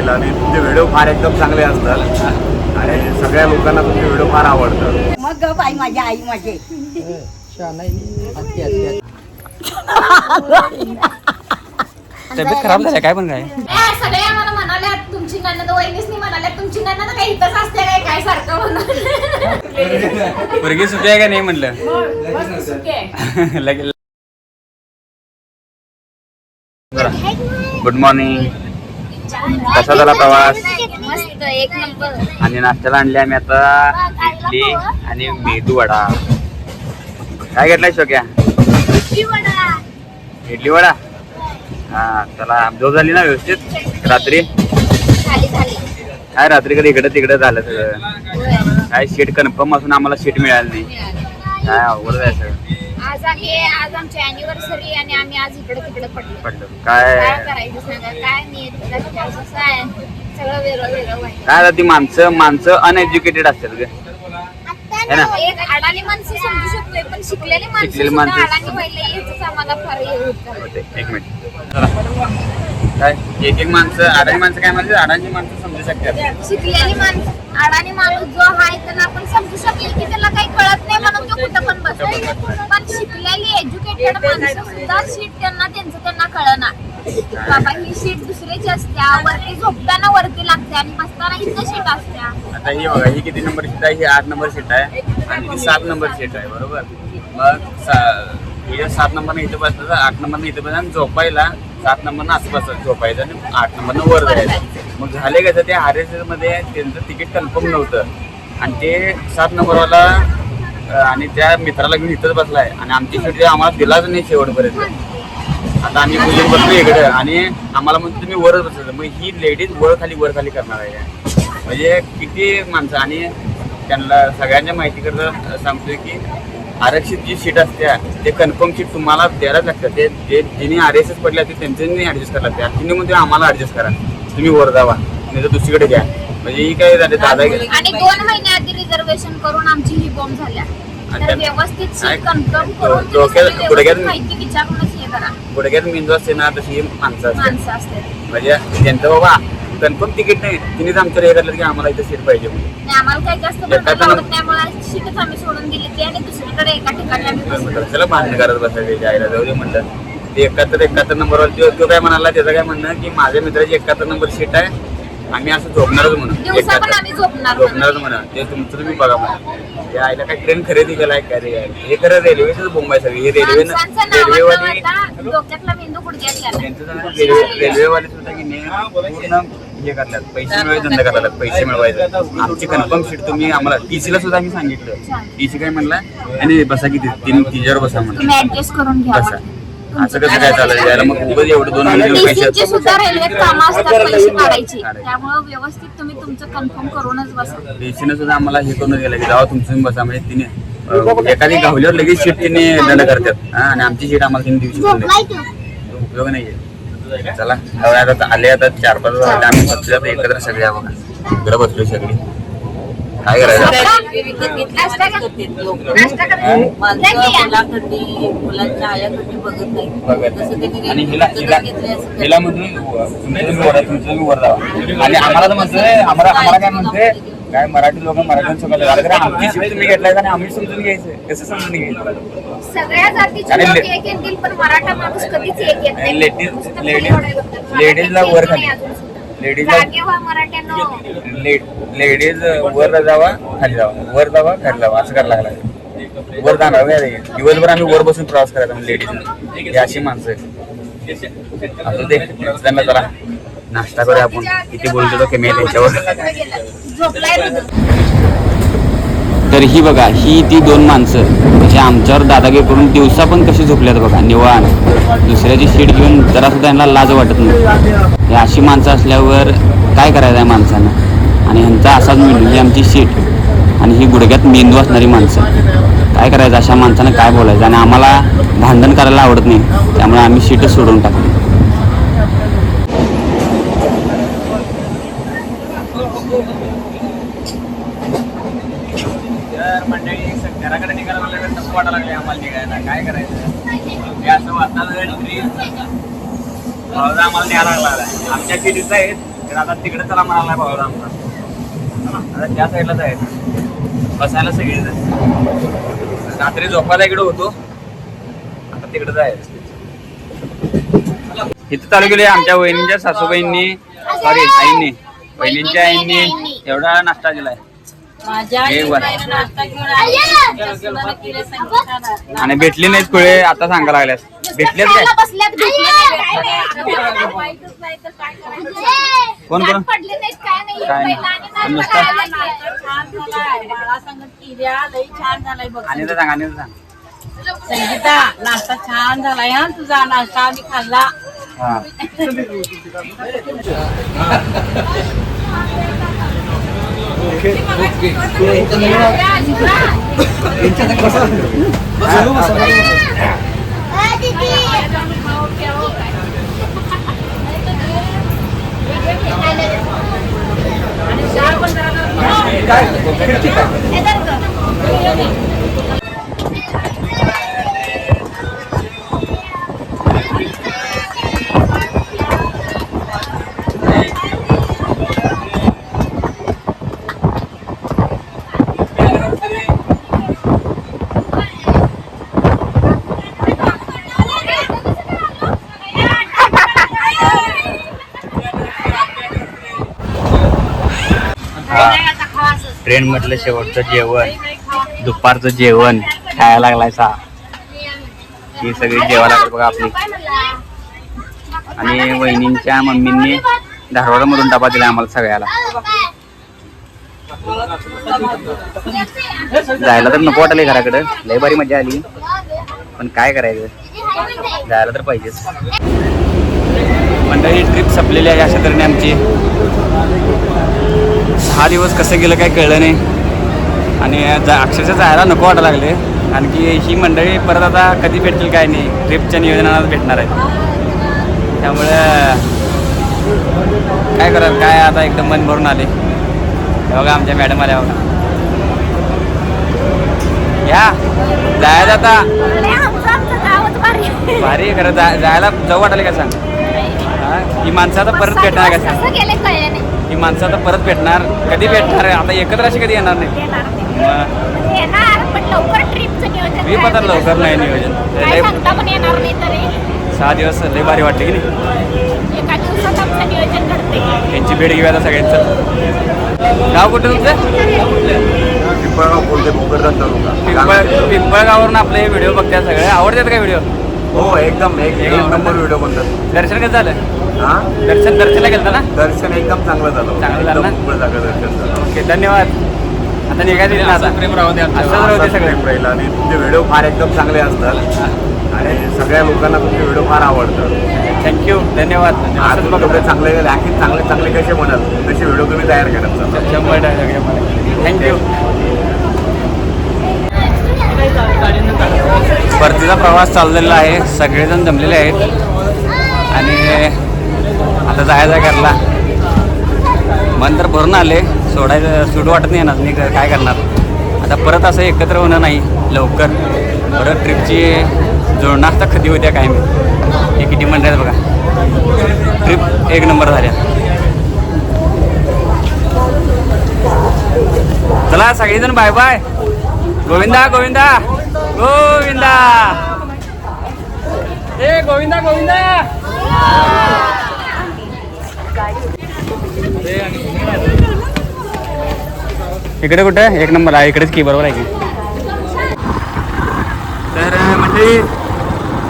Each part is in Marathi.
आणि तुमचे व्हिडिओ फार एकदम चांगले असतात आणि सगळ्या लोकांना तुमचे व्हिडिओ फार आवडतात. मग ग बाई माझी आई माझे तब्येत खराब झाल्या काय पण काय सगळे आम्हाला म्हणाले तुमची नणंद वहिनीसनी म्हणाले तुमची नणंद काही इथंच असते काय सारखं म्हणाले. पोरगी सुट्टी आहे का नाही म्हणलं लगेच. Good morning. कसा झाला प्रवास? मस्त एक नंबर. आणि नाश्त्याला आणले आम्ही आता इडली आणि मेदू वडा. काय घेतलाय शोक्या? इडली वडा. हा चला झोप झाली ना व्यवस्थित रात्री? काय रात्री कधी इकडे तिकडे झालं सगळं. काय सीट कन्फर्म असून आम्हाला सीट मिळाली नाही. काय अवघड आहे सगळं. आज आमची अॅनिव्हर्सरी आणि आम्ही आज इकडे तिकडे पडलो. काय करायचं सांगा. काय नाही कसं आहे सगळं वेगळं वेगळं. काय आता ती माणसं अनएज्युकेटेड असतात ग. एक अडाणी माणसं समजू शकतोय पण शिकलेली माणसं अडाणी व्हायला याच आम्हाला फार हे होत. एक मिनिट काय एक माणसं अडाणी माणसं काय म्हणजे अडाणी माणसं समजू शकतात. शिकलेली माणसं अडाणी माणूस जो आहे त्याला आपण समजू शकेल की त्याला काही कळत नाही म्हणून तो कुठं पण बसतो. पण शिकलेली एज्युकेटेड माणसं सुद्धा सीट त्यांना कळना. बाबा ही सीट दुसऱ्याची असत्या. वरती झोपताना वरती लागते आणि बसताना इथं सीट असत्या. आता ही बघा ही किती नंबर सीट आहे? ही 8 नंबर सीट आहे आणि ती 7 नंबर सीट आहे बरोबर. मग हे 7 नंबर इथं बसलं 8 नंबर इथं बसलं आणि झोपायला 7 नंबर असं बसत झोपायचं आणि 8 नंबर वर जायचं. मग झाले कसं ते RSS मध्ये त्यांचं तिकीट कन्फर्म नव्हतं आणि ते 7 नंबरवाला आणि त्या मित्राला घेऊन इथंच बसलाय आणि आमची सीट आम्हाला दिलाच नाही शेवटपर्यंत. आता आम्ही मुलीं बसलो इकडे आणि आम्हाला म्हणतो तुम्ही वरच बसायचं. मग ही लेडीज वर खाली करणार आहे. म्हणजे किती माणसं. आणि त्यांना सगळ्यांच्या माहिती करता सांगतोय की आरक्षित जी सीट असत्या ते कन्फर्म सीट तुम्हाला द्यायलाच लागतात. ते जे जिने RSS पडले असते त्यांच्यानी ऍडजस्ट करायला लागते. तिने म्हणते आम्हाला ऍडजस्ट करा तुम्ही वर जावा नाही तर दुसरीकडे घ्या. म्हणजे ही काय झाले दादा आणि 2 महिने आधी रिझर्वेशन करून आमची ही बॉम्ब झाल्या. तर व्यवस्थित सीट कन्फर्म करून माहिती विचारूनच हे करा. गुडघ्यात मेंदू असते ना तशी माणसं असते. म्हणजे त्यांचं बाबा कन्फर्म तिकीट नाही तिनेच आमचं हे करलं की आम्हाला इथे सीट पाहिजे म्हणून. आम्हाला काही जास्त आवडत नाही मला सीटच आम्ही सोडून दिली ती आणि दुसरीकडे एका ठिकाणी आम्ही चला भांडण करत बसायचे जायला जाऊ दे म्हणलं. ते 71 नंबरवर तो काय म्हणाला त्याचं काय म्हणणं की माझ्या मित्राची 71 नंबर सीट आहे आम्ही असं झोपणारच म्हणून झोपणारच म्हणा. ते तुमचं तुम्ही बघा म्हणा. त्या आईला काय ट्रेन खरेदी केलाय काय रे हे खरं रेल्वेच बोंबाय सगळी. हे रेल्वेवाली रेल्वेवाले सुद्धा की नाही पूर्ण हे करतात पैसे मिळवायचे धंदा करतात. पैसे मिळवायचं. आमची कन्फर्म सीट तुम्ही आम्हाला TCला सुद्धा आम्ही सांगितलं. TC काय म्हणला आणि बसा किती तिच्यावर बसा म्हणलं ऍडजस्ट करून घ्या. बसा असं कसं काय चाललं यायला. मग खूपच एवढं 2 महिने पैसे सुद्धा रेल्वेत कामं असतात पैसे काढायची. त्यामुळे व्यवस्थित तुम्ही तुमचं कन्फर्म करूनच बसा. TCने सुद्धा आम्हाला हे करून गेलं की जावा तुमचं बसा. म्हणजे तिने एखादी गावल्यावर लगेच सीट तिने दंड करतात आणि आमची सीट आम्हाला तिने देऊ शकतो. उपयोग नाहीये. चला आता आले आता 4-5 वाजता आम्ही बसलो एकत्र सगळ्या बघा इकडे बसलो सगळी. काय करायचं आणि हिला म्हणून तुमचं वर जावा. आणि आम्हाला तर म्हणतोय आम्हाला काय म्हणतोय काय मराठी लोक मराठीत शिकवलं आमची सीट तुम्ही घेतलाय आणि आम्ही समजून घ्यायचं कसं समजून घ्यायचं. सगळ्या जातीचे लोक एक येतील पण मराठा माणूस कधीच एक येत नाही. लेडीजला वर खाली लेडीज वर जावा खाली जावा वर जावा खाली जावा असं करायला लागला. वर जाणार दिवसभर आम्ही वर बसून प्रवास करायचा लेडीज. ही अशी माणसं असं ते त्यांना जरा नाश्ता करूया आपण. किती बोलतो तो कमी आहे त्याच्यावर. तर ही बघा ही ती 2 माणसं म्हणजे आमच्यावर दादागिरी करून दिवसा पण कशी झोपल्यात बघा निवांत. दुसऱ्याची सीट घेऊन जरा सुद्धा यांना लाज वाटत नाही. हे अशी माणसं असल्यावर काय करायचं आहे माणसानं. आणि ह्यांचा असाच मेंदू ही आमची सीट आणि ही गुडघ्यात मेंदू असणारी माणसं. काय करायचं अशा माणसानं काय बोलायचं. आणि आम्हाला भांडण करायला आवडत नाही त्यामुळे आम्ही सीटच सोडून टाकली. मंडळी घराकडे निघायला लागल्यावर नको वाटायला लागले आम्हाला निघायला. काय करायचं हे असं वातावरण भावदा आम्हाला न्यायला लागला आमच्या सिटीचा आहे तर आता तिकडे चला म्हणाला भावदा आमचा आता त्या साईडलाच आहे बसायला सगळीच रात्री झोपायला इकडे होतो आता तिकडे जायचं इथं चालू केले आमच्या वहिनींच्या सासूबाईंनी सॉरी आईंनी वहिनींच्या आईंनी एवढा नाश्ता दिलाय एक वर. आणि भेटली नाहीत कुळे आता सांगा लागल्यास भेटलेच काय बसल्यात कोण कोण पडले नाहीत काय नाही काय नाही. पहिला आणि नुसतं- नाश्ता करायला लागले. आणि तर सांग आणि तर सांग संगीता नाश्ता छान झालाय हा तुझा नाश्ता आम्ही खाल्ला हा ट्रेन मधलं शेवटचं जेवण दुपारचं जेवण खायला लागलाय सा ही सगळी जेवायला लागली बघा आपली आणि वहिनींच्या मम्मींनी धारवाडमधून डबा दिला आम्हाला सगळ्याला जायला तर नको वाटले घराकडं लय भारी मजा आली पण काय करायचं जायला तर पाहिजेच मंडळी ट्रिप संपलेली आहे अशा तऱ्हेने आमची 6 दिवस कसं गेलं काय कळलं नाही आणि अक्षरशः जायला नको वाटायला लागले कारण की ही मंडळी परत आता कधी भेटतील काय नाही ट्रिपच्या नियोजनाला भेटणार आहे त्यामुळं काय कराल काय आता एकदम मन भरून आले बघा आमच्या मॅडम आल्या बघा या जायचं आता भारी खरं जायला जाऊ वाटायला का सांग ही माणसं आता परत भेटणार का सांग ही माणसं आता परत भेटणार कधी भेटणार आता एकत्र अशी कधी येणार नाही ट्रिप आता लवकर नाही नियोजन 6 दिवस लय भारी वाटते की नाही यांची भेट घेऊया आता सगळ्यांचं गाव कुठं तुमचं पिंपळगाव बोलते भोकरदन तालुका पिंपळगाववरून आपले हे व्हिडिओ बघतात सगळे आवडतात का व्हिडिओ हो एकदम एक नंबर व्हिडिओ बनतात दर्शन कसं झालं हा दर्शनला गेलं ना दर्शन एकदम चांगलं झालं चांगलं झालं ना? एकदम मोकळं जागा दर्शन झालं ओके धन्यवाद आता निघायचं ना आता प्रेम राहू दे असंच राहू दे सगळे राहिलं आणि तुमचे व्हिडिओ फार एकदम चांगले असतात आणि सगळ्या लोकांना तुमचे व्हिडिओ फार आवडतात थँक्यू धन्यवाद आज असंच एवढे बघा चांगले आणखी चांगले चांगले कसे म्हणाल तसे व्हिडिओ तुम्ही तयार करत जा 100% थँक्यू परतीचा प्रवास चाललेला आहे सगळेजण जमलेले आहेत आणि आता जायचं घरला मन तर भरून आले सोडू वाटत नाही येणार मी काय करणार आता परत असं एकत्र होणं नाही लवकर परत ट्रिपची जोडणं आता कधी होत्या काय मी हे किती मंडळ आहेत बघा ट्रिप एक नंबर झाल्या चला सगळेजण बाय बाय गोविंदा गोविंदा गोविंदा ए गोविंदा गोविंदा इकडे कुठे एक नंबर आहे इकडेच की बरोबर आहे की तर म्हणजे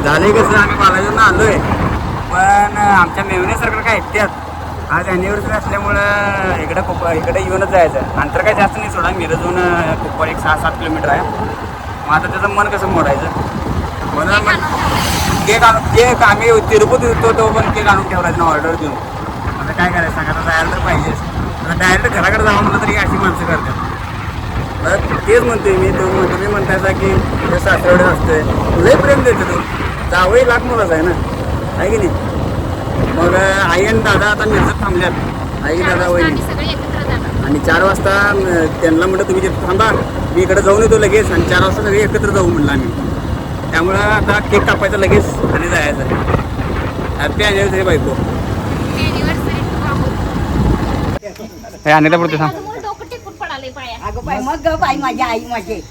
झाले कसं आम्ही बालाजीवरून आलोय पण आमच्या मेवणे सरकार काय ऐकतात आज अॅनिव्हर्सरी असल्यामुळं इकडे येऊनच जायचं अंतर काय जास्त नाही सोडा मिरजून कुप्पळ एक 6-7 किलोमीटर आहे मग आता त्याचं मन कसं मोडायचं म्हणून मग केक आम्ही तिरुपती होतो तो पण केक आणून ठेवलाय ना ऑर्डर देऊन आता काय करायचं सांगा आता जायला तर पाहिजेच आता डायरेक्ट घराकडे जावं म्हटलं तरी अशी माणसं करतात तर तेच म्हणतोय मी तुम्ही म्हणतायचा की हे सासरवडे असतंय लय प्रेम देते तू जावंही लाख मुलाच आहे ना आहे की नाही मग आई आणि दादा आता मिरजत थांबल्यात आई दादा वहिनी आणि 4 वाजता त्यांना म्हटलं तुम्ही तिथे थांबा मी इकडे जाऊन येतो लगेच आणि 4 वाजता सगळे एकत्र जाऊ म्हटलं आम्ही त्यामुळं आता केक कापायचा लगेच आणि जायचं हॅपी अॅनिव्हर्सरी बायको. Anniversary to बाबू. हे अनेकदा पडते सांग. माझं मूळ डोकं टेकून पडालंय पाया. अगं बाई मग ग बाई माझी आई माझी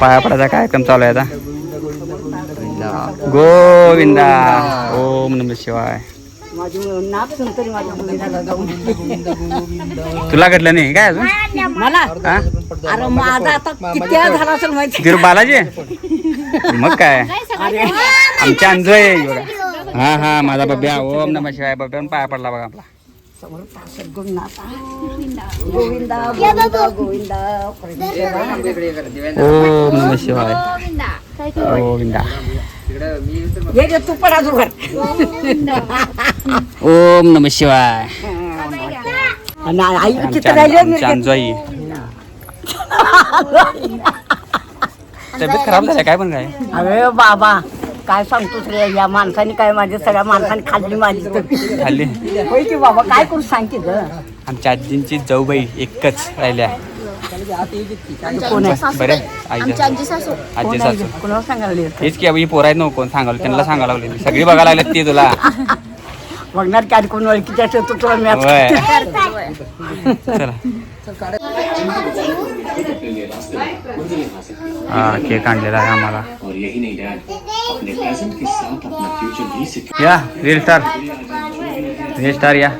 पाया पडायचा कार्यक्रम चालू आहे आता. गोविंदा ओम नमः शिवाय. माझी नाक सुंदरी माझ्या मुलीला जाऊन तुला घडलं नाही काय अजून मला हा अरे माझा आता किती वेळा झाला असेल माहिती तिरू बालाजी मग काय काय सगळं आमच्या अंजोय बघा. हा हा माझा बब्या ओम नमः शिवाय बब्या पाया पडला बघा आपला. समोर सद्गुरुनाथ गोविंदा गोविंदा गोविंदा ओम नमः शिवाय गोविंदा. गोविंदा हे जे तू पडा जुगर ओम नमः शिवाय. आई चित्र आमच्या अंजोई तब्येत खराब झाल्या काय पण काय अरे बाबा काय सांगतोस रे या माणसाने काय माझ्या सगळ्या माणसाने खाल्ली माझी तब्येत खाल्ली. होय की बाबा काय करू सांगते ग आमच्या आजींची जाऊबाई एकच राहिल्या. कोण आहे बरे आमची आजी सासू. आजी सासू कोणाला सांगायला हेच की ही पोर आहेत ना कोण सांगाल त्यांना सांगायला लागले सगळी बघायला लागलेत ती तुला. बघणार की कोण ओळखीच्या असेल तर तुला मॅच होय चला हा केक आणलेला आहे आम्हाला. और यही नहीं डैड अपने प्रेजेंट के साथ अपना फ्यूचर भी सिक्योर या रील स्टार या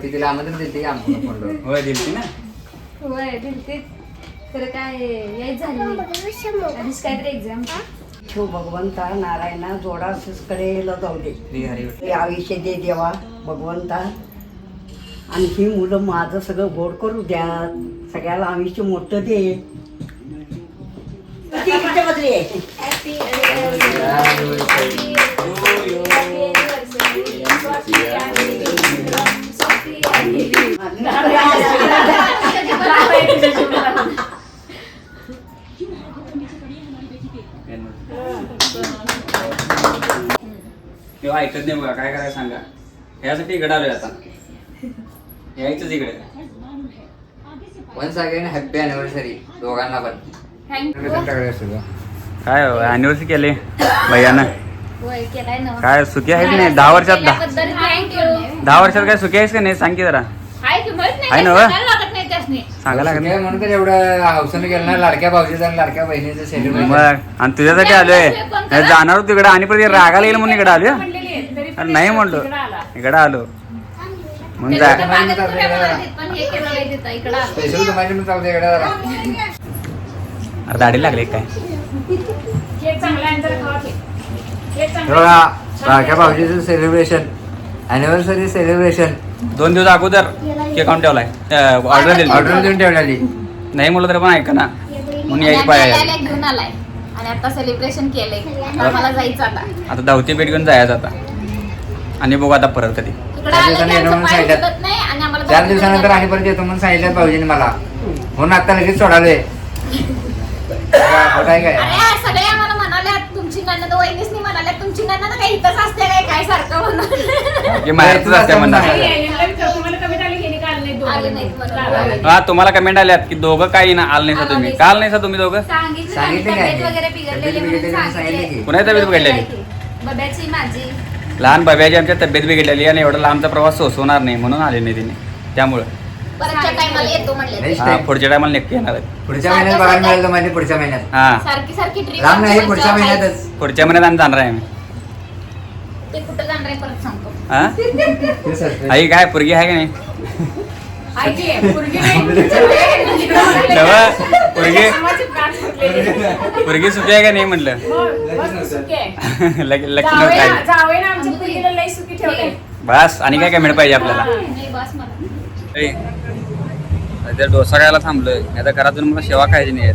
तिला आमंत्रण देते होय दिलती ना होय दिलते तर काय यायच झाली आधीच काहीतरी एक्झाम शिव भगवंता नारायणा जोडा कडेला जाऊ दे आयुष्य दे देवा भगवंता आणि ही मुलं माझं सगळं गोड करू द्या सगळ्याला आयुष्य मोठं दे तेव्हा ऐकत नाही बघा काय करायचं सांगा ह्यासाठी इकडे आलोय आता यायचंच इकडे. वन्स अगेन हॅपी अॅनिव्हर्सरी दोघांना पण. काय अॅनिव्हर्सरी केली भैयानं होय केलाय ना काय सुखी आहेस नाही 10 वर्षात त्याबद्दल थँक्यू 10 वर्षात काय सुखी आहेस का नाही सांग की जरा हाय की माहित आहे नाही ना? सांगायला लागत नाही त्यासनी सांगायला लागत नाही. म्हणून तर एवढं हौसानं गेलं ना लाडक्या भाऊजीचं आणि लाडक्या बहिणीचं सेलिब्रेशन. मग आणि तुझ्यासाठी आलोय जाणार होतो तिकडे आणि परत रागाला येईल म्हणून इकडे आलोय अरे नाही म्हणलो इकडे आलो म्हणून जा पण हे केलं नाही तिथं इकडं आलं. स्पेशल तुम्हाला पण चालतं इकडे जरा. अरे दाढी लागली काय केक चांगला आहे तर खावा केक हे बघा लाडक्या भाऊजीचं सेलिब्रेशन अॅनिव्हर्सरी सेलिब्रेशन 2 दिवस अगोदर केक आणून ठेवलाय ऑर्डर दिली ऑर्डर देऊन ठेवलेली. नाही म्हणलं तरी पण ऐका ना म्हणून यायची पाहिजे. घेऊन आलाय आणि आता सेलिब्रेशन केलंय आता मला जायचं आता आता धावती पेट घेऊन जायचं आता आणि बघू आता परत कधी. इकडे आलं की आमचं पाय सुटत नाही आणि आम्हाला 4 दिवसानंतर आणि परत येतो म्हणून सांगितलं भाऊजीने मला म्हणून आता लगेच सोडालोय. खोटं आहे काय अरे सगळे आम्हाला म्हणाले तुमची नणंद वहिनीसनी म्हणाले तुमची नणंद काही इथंच असते काय सारखं म्हणून की माहेरच असते म्हणणार. आले नाहीत बरोबर. हा तुम्हाला कमेंट आल्यात की दोघं काही ना आलं नाही सा तुम्ही काल नाही सा तुम्ही दोघं सांगितलं सांगितलं काय? तब्येत वगैरे बिघडलेली म्हणून तब्येत बिघडलेली सांगितलं सांगितले. की? कुणाची तब्येत बिघडलेली बब्याची माझी लहान बब्याची आमच्या तब्येत बिघडलेली आणि एवढा लांबचा प्रवास सोसवणार नाही म्हणून आले नाही तिने त्यामुळं परतच्या टायमाला येतो म्हणले Next हा time. पुढच्या टायमाला नक्की येणार आहेत. पुढच्या महिन्यात बघायला मिळेल तुम्हाला पुढच्या महिन्यात. हा सारखी सारखी ट्रिप लांब नाही पुढच्या महिन्यातच. पुढच्या महिन्यात आम्ही जाणार आहे आम्ही. ते कुठं जाणार आहे परत सांगतो हा ते surprise. आई काय पोरगी आहे का नाही नवं, पोरगी सुखी आहे का नाही म्हटलं लक्ष्मी काय बस आणि काय कमेंट पाहिजे आपल्याला. नाही बस मला ए, जर डोसा खायला थांबलोय नाही तर घरातून मला शेवा खायची नाही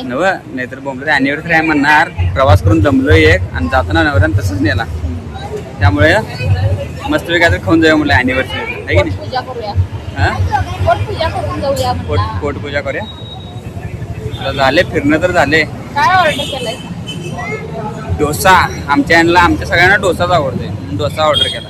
नवं नाहीतर बोंबलं अॅनिव्हर्सरी आहे म्हणणार प्रवास करून जमलोय एक आणि जाताना नवऱ्यानं तसंच नेला त्यामुळे मस्त काय तर खाऊन जाऊया म्हटलं अॅनिव्हर्सरी आहे की नाही पूजा करूया हा पोट पूजा करून जाऊया पोट पूजा करूया तुला झाले फिरणं तर झाले. काय ऑर्डर केलंय? डोसा. आमच्या यांना आमच्या सगळ्यांना डोसाच आवडतोय. डोसा ऑर्डर केला.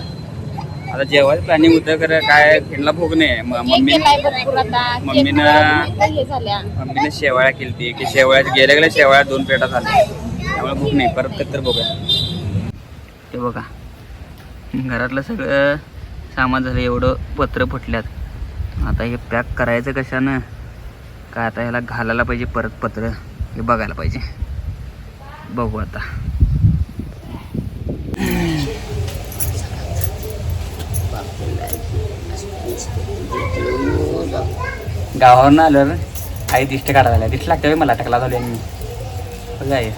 आता जेवायचं प्लॅनिंग होतं खरं काय फिरला भोग नाही. केक केलाय भरपूर आता. हे झाल्या. मम्मीने शेवाळ्या केली की शेवाळ्या गेल्या शेवाळ्या 2 प्लेटा झाल्या. त्यामुळे भूक नाही. परत कधी बघा. ते बघा घरातलं सगळं सामान झालं. एवढं पत्र फुटल्यात. आता हे पॅक करायचं कशानं काय आता ह्याला घालायला पाहिजे परत पत्र. हे बघायला पाहिजे. बघू आता. गावावरून आलं आई दिष्ट काढायला. दिष्ट लागते मला टकला झाली मी बघा आहे.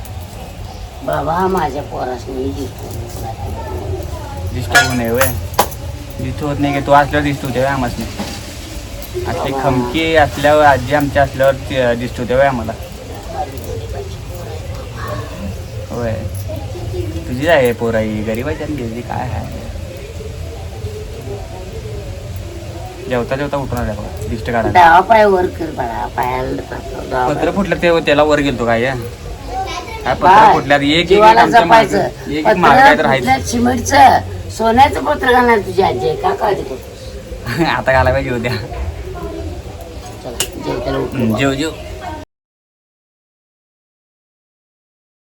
बाबा माझ्या पोरास दिष्ट होऊ नये वय. दिष्ट होत नाही की तू असल्यावर दिष्ट होते आम्हाला. असले खमकी असल्यावर आजी आमच्या असल्यावर दिष्ट होते वय आम्हाला. होय तुझीच आहे पोराई. गरीबाच्या गेली काय आहे. जेवता जेवता उठणार आहे बघा. दिष्ट काढायला. डावा पाय वर कर बाळा. पायाला पत्र फुटलं ते त्याला वर गेलतो काय काय पत्र बाय, फुटल्यात. एक जीवाला आमच्या मागं- जपायचं. एक माग काय तर पत्र आहे. सिमेंटचं सोन्याचं पत्र घालणार तुझी आजी आहे का काळजी करतोस? आता घालायला पाहिजे उद्या. चला जेवताना उठू. जेव जेव.